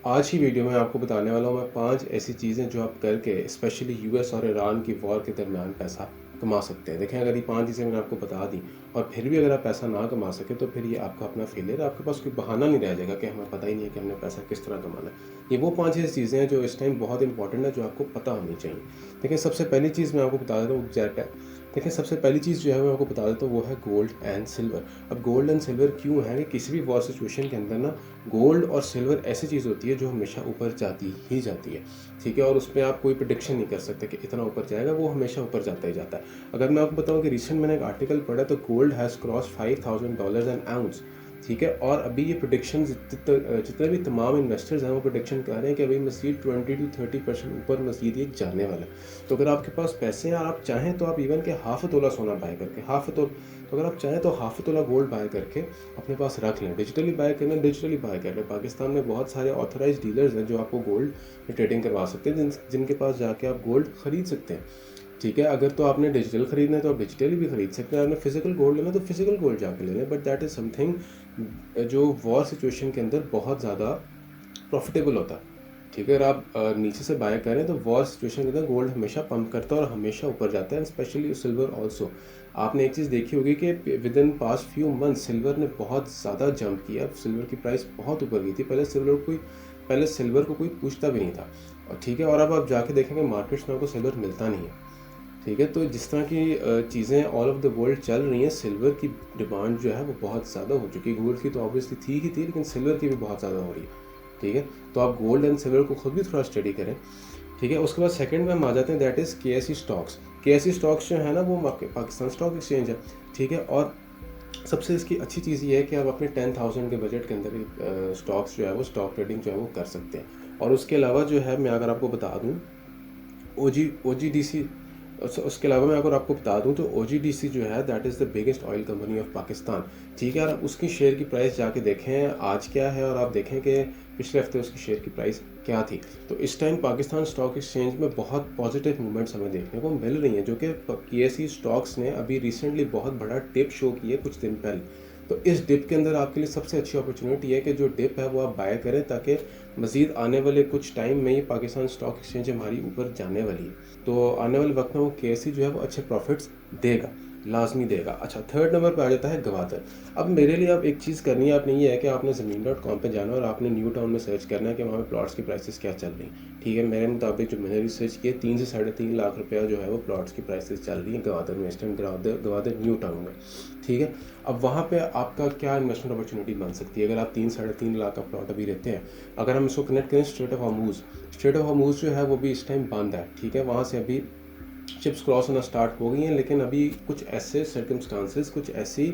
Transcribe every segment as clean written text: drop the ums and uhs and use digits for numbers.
आज ही वीडियो में आपको बताने वाला हूँ मैं 5 ऐसी चीज़ें जो आप करके स्पेशली यूएस और ईरान की वॉर के दरमियान पैसा कमा सकते हैं। देखें, अगर ये 5 चीज़ें मैंने आपको बता दी और फिर भी अगर आप पैसा ना कमा सके तो फिर ये आपका अपना फेलियर है। आपके पास कोई बहाना नहीं रह जाएगा कि हमें पता ही नहीं है कि हमने पैसा किस तरह कमाना है। ये वो 5 ऐसी चीज़ें हैं जो इस टाइम बहुत इंपॉर्टेंट है, जो आपको पता होनी चाहिए। देखिए, सबसे पहली चीज़ मैं आपको बता देता हूँ जेट है। देखिए, सबसे पहली चीज़ जो है मैं आपको बता देता हूँ वो है गोल्ड एंड सिल्वर। अब गोल्ड एंड सिल्वर क्यों है कि किसी भी वॉर सिचुएशन के अंदर ना गोल्ड और सिल्वर ऐसी चीज़ होती है जो हमेशा ऊपर जाती ही जाती है। ठीक है, और उसमें आप कोई प्रिडिक्शन नहीं कर सकते कि इतना ऊपर जाएगा, वो हमेशा ऊपर जाता ही जाता है। अगर मैं आपको बताऊं कि रिसेंट मैंने एक आर्टिकल पढ़ा तो gold has cross $5,000 N ounce. ठीक है, और अभी ये प्रोडिक्शन जितने भी तमाम इन्वेस्टर्स हैं वो प्रोडिक्शन कर रहे हैं कि अभी मज़ीद 20 to 30% ऊपर मज़ीद ये जाने वाला है। तो अगर आपके पास पैसे हैं और आप चाहें तो आप इवन के हाफ तोला सोना बाय करके तो अगर आप चाहें तो हाफ तोला गोल्ड बाय करके अपने पास रख लें। डिजिटली बाय करना, डिजिटली बाय कर लें। पाकिस्तान में बहुत सारे ऑथराइज्ड डीलर्स हैं जो आपको गोल्ड में ट्रेडिंग करवा सकते हैं, जिनके पास जाके आप गोल्ड खरीद सकते हैं। ठीक है, अगर तो आपने डिजिटल खरीदना है तो आप डिजिटली भी खरीद सकते हैं। आपने फिजिकल गोल्ड लेना तो फिजिकल गोल्ड जाके ले लें, बट दैट इज़ समथिंग जो वॉर सिचुएशन के अंदर बहुत ज़्यादा प्रॉफिटेबल होता है। ठीक है, अगर आप नीचे से बाय करें तो वॉर सिचुएशन के अंदर गोल्ड हमेशा पंप करता है और हमेशा ऊपर जाता है, स्पेशली सिल्वर ऑल्सो। आपने एक चीज़ देखी होगी कि with in past few month silver ने बहुत ज़्यादा जंप किया। सिल्वर की प्राइस बहुत ऊपर गई थी। पहले सिल्वर को कोई पूछता भी नहीं था। और ठीक है, और अब आप जाके देखेंगे मार्केट्स में आपको सिल्वर मिलता नहीं है। ठीक है, तो जिस तरह की चीज़ें ऑल ऑफ द वर्ल्ड चल रही हैं, सिल्वर की डिमांड जो है वो बहुत ज़्यादा हो चुकी है। गोल्ड की तो ऑब्वियसली थी ही थी, लेकिन सिल्वर की भी बहुत ज़्यादा हो रही है। ठीक है, तो आप गोल्ड एंड सिल्वर को खुद भी थोड़ा स्टडी करें। ठीक है, उसके बाद सेकंड में हम आ जाते हैं, that is KSE stocks. KSE stocks जो है ना वो पाकिस्तान स्टॉक एक्सचेंज है। ठीक है, और सबसे इसकी अच्छी चीज़ ये है कि आप अपने 10,000 के बजट के अंदर स्टॉक्स जो है वो स्टॉक ट्रेडिंग जो है वो कर सकते हैं। और उसके अलावा जो है मैं अगर आपको बता दूँ OGDC, उसके अलावा मैं अगर आपको बता दूं तो OGDC जो है that is the biggest oil company of Pakistan. ठीक है, और उसकी शेयर की प्राइस जाके देखें आज क्या है, और आप देखें कि पिछले हफ्ते उसकी शेयर की प्राइस क्या थी। तो इस टाइम पाकिस्तान स्टॉक एक्सचेंज में बहुत पॉजिटिव मूवमेंट्स हमें देखने को मिल रही हैं, जो कि केएसई स्टॉक्स ने अभी रिसेंटली बहुत बड़ा टिप शो किया कुछ दिन पहले। तो इस डिप के अंदर आपके लिए सबसे अच्छी अपॉर्चुनिटी है कि जो डिप है वो आप बाय करें, ताकि मज़ीद आने वाले कुछ टाइम में ही पाकिस्तान स्टॉक एक्सचेंज हमारी ऊपर जाने वाली है। तो आने वाले वक्त में वो केएसई जो है वो अच्छे प्रॉफिट्स देगा, लाजमी देगा। अच्छा, थर्ड नंबर पे आ जाता है गवादर। अब मेरे लिए अब एक चीज़ करनी है आपने, ये है कि आपने ज़मीन.com पे जाना और आपने न्यू टाउन में सर्च करना है कि वहाँ पे प्लॉट्स की प्राइसेस क्या चल रही हैं। ठीक है, मेरे मुताबिक जो मैंने रिसर्च किया 3 से 3.5 लाख रुपया जो है वो प्लॉट्स की प्राइसेस चल रही हैं गवादर में इस टाइम, गवादर न्यू टाउन में। ठीक है, अब वहाँ पे आपका क्या इन्वेस्टमेंट अपॉर्चुनिटी बन सकती है अगर आप 3-3.5 लाख का प्लॉट अभी रहते हैं। अगर हम इसको कनेक्ट करें स्ट्रेट ऑफ हॉर्मूज़ जो है वो भी इस टाइम बंद है। ठीक है, वहाँ से अभी शिप्स क्रॉस होना स्टार्ट हो गई हैं, लेकिन अभी कुछ ऐसे सर्कमस्टांसेस, कुछ ऐसी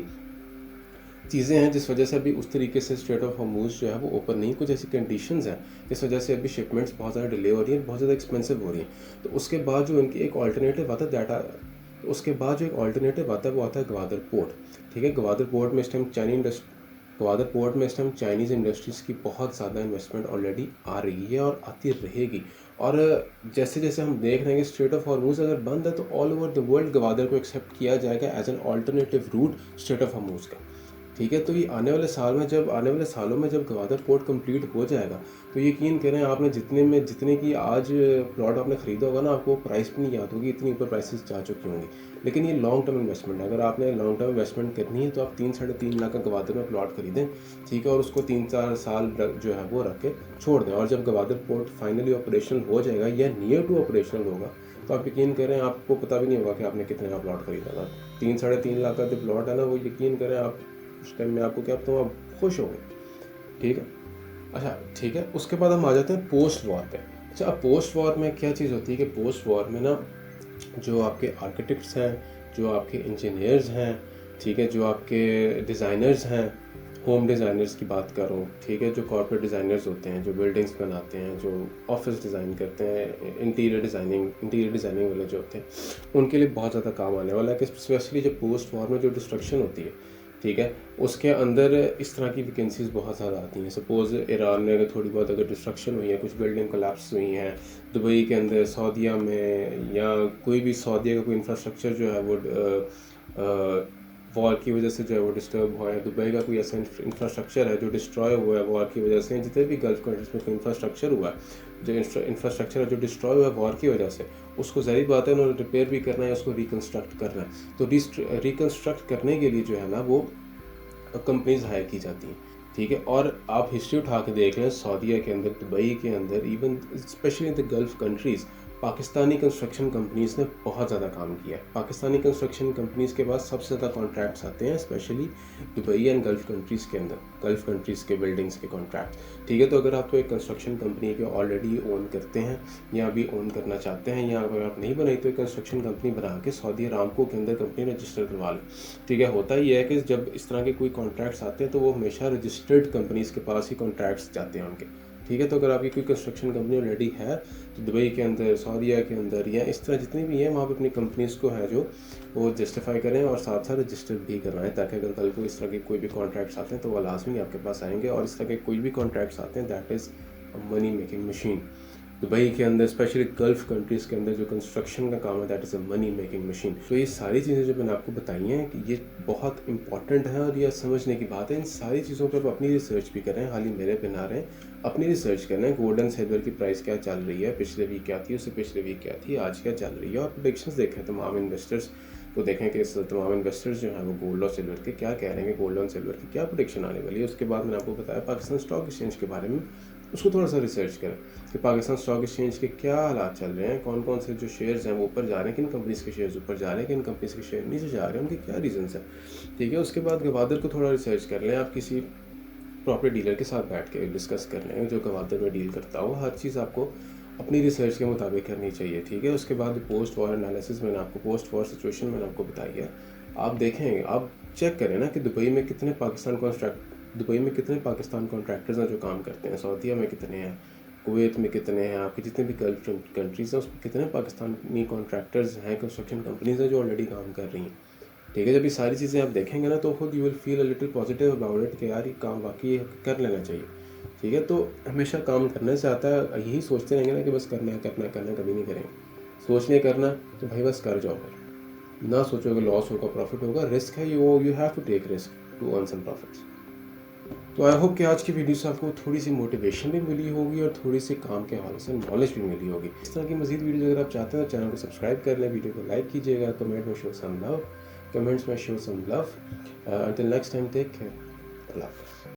चीज़ें हैं जिस वजह से अभी उस तरीके से स्ट्रेट ऑफ हॉर्मूज़ जो है वो ओपन नहीं। कुछ ऐसी कंडीशंस हैं जिस वजह से अभी शिपमेंट्स बहुत ज़्यादा डिले हो रही हैं, बहुत ज़्यादा एक्सपेंसिव हो रही हैं। तो उसके बाद जो इनकी एक ऑल्टरनेटिव आता है वो आता है गवादर पोर्ट। ठीक है, गवादर पोर्ट में इस टाइम चाइनीज़ इंडस्ट्रीज़ की बहुत ज़्यादा इन्वेस्टमेंट ऑलरेडी आ रही है और आती रहेगी। और जैसे जैसे हम देख रहे हैं कि स्ट्रेट ऑफ हॉर्मूज़ अगर बंद है तो all over the world Gwadar को एक्सेप्ट किया जाएगा as an alternative route strait of Hormuz का। ठीक है, तो ये आने वाले सालों में जब गवादर पोर्ट कंप्लीट हो जाएगा तो यकीन करें, आपने जितने की आज प्लॉट आपने ख़रीदा होगा ना, आपको प्राइस भी नहीं याद होगी, इतनी ऊपर प्राइसेस जा चुकी होंगी। लेकिन ये लॉन्ग टर्म इन्वेस्टमेंट है। अगर आपने लॉन्ग टर्म इन्वेस्टमेंट करनी है तो आप 3-3.5 लाख का गवादर में प्लॉट खरीदें। ठीक है, और उसको 3-4 साल जो है वो रख के छोड़ दें, और जब गवादर पोर्ट फाइनली ऑपरेशनल हो जाएगा या नियर टू ऑपरेशनल होगा तो आप यकीन करें आपको पता भी नहीं होगा कि आपने कितने का प्लॉट खरीदा था। 3-3.5 लाख का जो प्लॉट है ना, वो यकीन करें आप उस टाइम में आपको क्या, तो आप खुश हो गए। ठीक है, अच्छा ठीक है, उसके बाद हम आ जाते हैं पोस्ट वॉर पे। अच्छा, अब पोस्ट वॉर में क्या चीज़ होती है कि पोस्ट वॉर में ना जो आपके आर्किटेक्ट्स हैं, जो आपके इंजीनियर्स हैं, ठीक है, जो आपके डिज़ाइनर्स हैं, होम डिज़ाइनर्स की बात कर रहा हूँ। ठीक है, जो कॉर्पोरेट डिज़ाइनर्स होते हैं, जो बिल्डिंग्स बनाते हैं, जो ऑफिस डिज़ाइन करते हैं, इंटीरियर डिज़ाइनिंग वाले जो होते हैं, उनके लिए बहुत ज़्यादा काम आने वाला है कि स्पेशली जब पोस्ट वॉर में जो डिस्ट्रक्शन होती है, ठीक है, उसके अंदर इस तरह की वैकेंसीज़ बहुत ज़्यादा आती हैं। सपोज़ ईरान में अगर थोड़ी बहुत अगर डिस्ट्रक्शन हुई है, कुछ बिल्डिंग कोलैप्स हुई हैं दुबई के अंदर, सऊदीया में, या कोई भी सऊदीया का कोई इंफ्रास्ट्रक्चर जो है वो वॉर की वजह से जो है वो डिस्टर्ब हुआ है, दुबई का कोई ऐसा इंफ्रास्ट्रक्चर है जो डिस्ट्रॉय हुआ है वॉर की वजह से, जितने भी गल्फ कंट्रीज में कोई इंफ्रास्ट्रक्चर हुआ है, जो इंफ्रास्ट्रक्चर है जो डिस्ट्रॉय हुआ है वॉर की वजह से, उसको ज़ाहिर बात है उन्होंने रिपेयर भी करना है, उसको रिकन्स्ट्रक्ट करना है। तो रिकन्स्ट्रक्ट करने के लिए जो है ना वो कंपनीज हायर की जाती हैं, ठीक है। और आप हिस्ट्री उठा के देख लें, सऊदीया के अंदर, दुबई के अंदर, even specially in the gulf countries, Pakistani construction companies ने बहुत ज़्यादा काम किया है। पाकिस्तानी कंस्ट्रक्शन कंपनीज़ के पास सबसे ज़्यादा कॉन्ट्रैक्ट्स आते हैं specially Dubai and gulf countries के अंदर, गल्फ कंट्रीज़ के बिल्डिंग्स के कॉन्ट्रैक्ट, ठीक है। तो अगर आप तो एक कंस्ट्रक्शन कंपनी के ऑलरेडी ओन करते हैं या अभी ओन करना चाहते हैं, या अगर आप नहीं बनाई तो एक कंस्ट्रक्शन कंपनी बना के सऊदी अरामको के अंदर कंपनी रजिस्टर करवा लें, ठीक है। होता ही है कि जब इस तरह के कोई कॉन्ट्रैक्ट्स आते हैं तो वो हमेशा रजिस्टर्ड कंपनीज़ के पास ही कॉन्ट्रैक्ट्स जाते हैं उनके, ठीक है। तो अगर आपकी कोई कंस्ट्रक्शन कंपनी ऑलरेडी है तो दुबई के अंदर, सऊदीया के अंदर या इस तरह जितनी भी हैं वहाँ पे अपनी कंपनीज़ को है जो वो जस्टिफाई करें और साथ साथ रजिस्टर भी करवाएं, ताकि अगर कल को इस तरह के कोई भी कॉन्ट्रैक्ट्स आते हैं तो वो लाजमी आपके पास आएंगे। और इस तरह के कोई भी कॉन्ट्रैक्ट्स आते हैं that is money making machine. Dubai के अंदर स्पेशली गल्फ कंट्रीज़ के अंदर जो कंस्ट्रक्शन का काम है that is a money making machine. तो ये सारी चीज़ें जो मैंने आपको बताई हैं कि ये बहुत इंपॉर्टेंट है और ये समझने की बात है। इन सारी चीज़ों पर आप अपनी रिसर्च भी करें, हाल ही मेरे पे ना रहें, अपनी रिसर्च करें। गोल्ड एंड सिल्वर की प्राइस क्या चल रही है, पिछले वीक क्या थी, उससे पिछले वीक क्या थी, आज क्या चल रही है, और प्रोडिक्शंस देखें तमाम इन्वेस्टर्स को, देखें कि तमाम इन्वेस्टर्स जो हैं वो गोल्ड और सिल्वर के क्या कह रहे हैं, गोल्ड और सिल्वर की क्या प्रोडिक्शन आने वाली है। उसके बाद मैंने आपको बताया पाकिस्तान स्टॉक एक्सचेंज के बारे में, उसको थोड़ा सा रिसर्च करें कि पाकिस्तान स्टॉक एक्सचेंज के क्या हालात चल रहे हैं, कौन कौन से जो शेयर्स हैं वो ऊपर जा रहे हैं, किन कंपनीज़ के शेयर्स ऊपर जा रहे हैं, किन कंपनीज़ के शेयर नीचे जा रहे हैं, उनके क्या रीजंस हैं, ठीक है। उसके बाद गवादर को थोड़ा रिसर्च कर लें, आप किसी प्रॉपर डीलर के साथ बैठ के डिस्कस कर लें जो गवादर में डील करता हो। हर चीज़ आपको अपनी रिसर्च के मुताबिक करनी चाहिए, ठीक है। उसके बाद पोस्ट वॉर एनालिसिस मैंने आपको, पोस्ट वॉर सिचुएशन मैंने आपको बताई है। आप देखें, आप चेक करें ना कि दुबई में कितने पाकिस्तान कॉन्ट्रैक्टर्स हैं जो काम करते हैं, सऊदीया में कितने हैं, कुवैत में कितने हैं, आपके जितने भी गल्फ कंट्रीज़ हैं उसमें कितने पाकिस्तानी कॉन्ट्रैक्टर्स हैं, कंस्ट्रक्शन कंपनीज हैं जो ऑलरेडी काम कर रही हैं, ठीक है। जब ये सारी चीज़ें आप देखेंगे ना तो खुद you will feel a little positive about it कि यार ये काम वाकई कर लेना चाहिए, ठीक है। तो हमेशा काम करने से आता है, यही सोचते रहेंगे ना कि बस करना है करना है करना है, कभी नहीं करेंगे। सोच नहीं करना तो भाई बस कर जाओ, फिर ना सोचोगे लॉस होगा प्रॉफिट होगा, रिस्क है, you have to take risk to earn some profits. तो आई होप कि आज की वीडियो से आपको थोड़ी सी मोटिवेशन भी मिली होगी और थोड़ी सी काम के हवाले से नॉलेज भी मिली होगी। इस तरह की मज़ीद वीडियो अगर आप चाहते हैं तो चैनल को सब्सक्राइब कर लें, वीडियो को लाइक कीजिएगा, कमेंट्स में show some love. Until next time, take care. Allah Hafiz.